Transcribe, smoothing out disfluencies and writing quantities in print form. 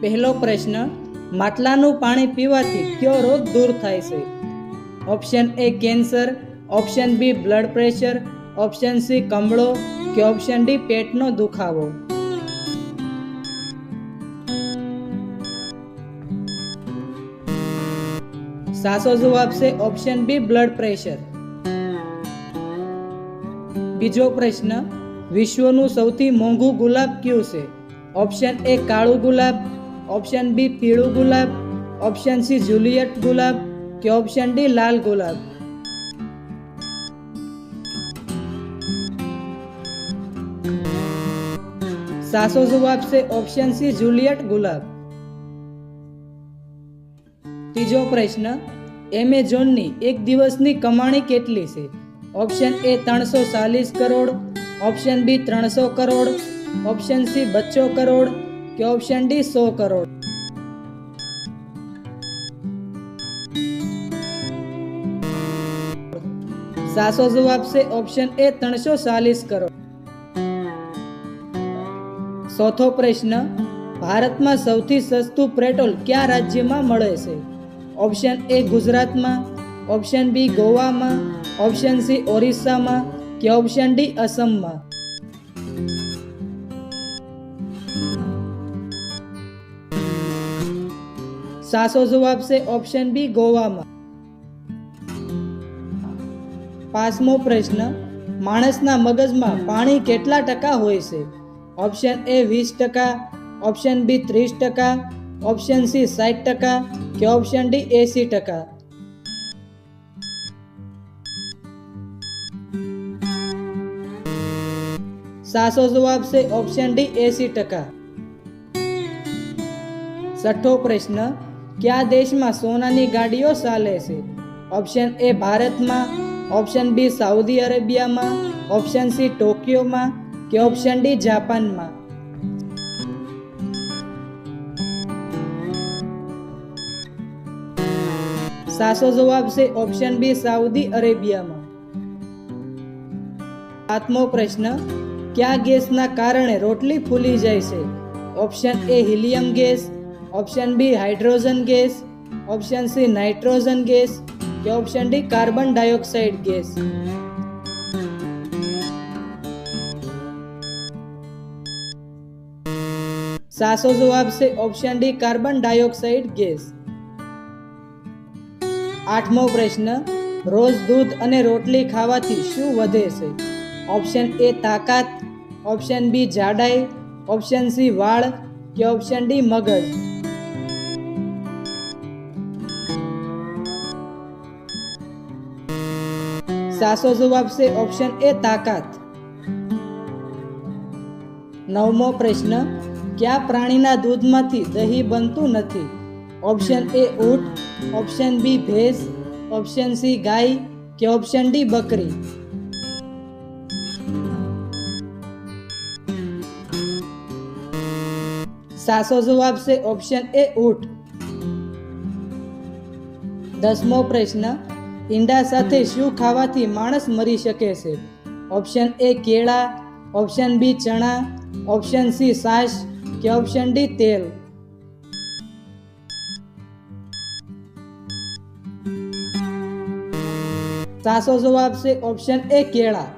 પહેલો પ્રશ્ન, માટલાનું પાણી પીવાથી કયો રોગ દૂર થાય છે? Option A cancer, option B blood pressure, option C કમળો કે ઓપ્શન ડી પેટનો દુખાવો. સાચો જવાબ છે ઓપ્શન બી બ્લડ પ્રેશર. બીજો પ્રશ્ન, વિશ્વનું સૌથી મોંઘું ગુલાબ કયું છે? ઓપ્શન એ કાળું ગુલાબ, ઓપ્શન બી પીળું ગુલાબ, ઓપ્શન સી જુલિયટ ગુલાબ કે ઓપ્શન ડી લાલ ગુલાબ. સાચો જવાબ છે ઓપ્શન સી જુલિયટ ગુલાબ. ત્રીજો પ્રશ્ન, એમેઝોનની એક દિવસની કમાણી કેટલી છે? Option A 340 crore, option B 300 crore, option C 200 crore કે ઓપ્શન ડી 100 કરોડ. સાચો જવાબ છે ઓપ્શન એ 340 કરોડ. ચોથો પ્રશ્ન, ભારતમાં સૌથી સસ્તું પેટ્રોલ કયા રાજ્યમાં મળે છે? ઓપ્શન એ ગુજરાતમાં, ઓપ્શન બી ગોવામાં, ઓપ્શન સી ઓરિસ્સામાં કે ઓપ્શન ડી અસમમાં. સાચો જવાબ છે ઓપ્શન બી ગોવામાં. પાંચમો પ્રશ્ન, માણસના મગજમાં પાણી કેટલા ટકા હોય છે? Option A 20%, option B 30%, option C 60% કે ઓપ્શન ડી 80%. સાચો જવાબ છે ઓપ્શન ડી 80%. છઠ્ઠો પ્રશ્ન, કયા દેશમાં સોનાની ગાડીઓ ચાલે છે? ઓપ્શન એ ભારતમાં, ઓપ્શન બી સાઉદી અરેબિયામાં, ઓપ્શન સી ટોક્યોમાં કે ઓપ્શન ડી જાપાનમાં. સાચો જવાબ છે ઓપ્શન બી સાઉદી અરેબિયામાં. સાતમો પ્રશ્ન, કયા ગેસના કારણે રોટલી ફૂલી જાય છે? Option A helium gas, option B hydrogen gas, option C nitrogen gas કે option D carbon dioxide gas. સાચો જવાબ છે option D carbon dioxide gas. આઠમો પ્રશ્ન, રોજ દૂધ અને રોટલી ખાવાથી શું વધે છે? ઓપ્શન એ તાકાત, ઓપ્શન બી જાડાઈ, ઓપ્શન સી વાળ કે ઓપ્શન ડી મગજ. સાચો જવાબ છે ઓપ્શન એ તાકાત. નવમો પ્રશ્ન, કયા પ્રાણીના દૂધમાંથી દહીં બનતું નથી? ઓપ્શન એ ઊંટ, ઓપ્શન બી ભેંસ, ઓપ્શન સી ગાય કે ઓપ્શન ડી બકરી. સાચો જવાબ છે ઓપ્શન એ ઊંટ. 10મો પ્રશ્ન, ઈંડા સાથે શું ખાવાથી માણસ મરી શકે છે? ઓપ્શન એ કેળા, ઓપ્શન બી ચણા, ઓપ્શન સી છાશ કે ઓપ્શન ડી તેલ. સાચો જવાબ છે ઓપ્શન એ કેળા.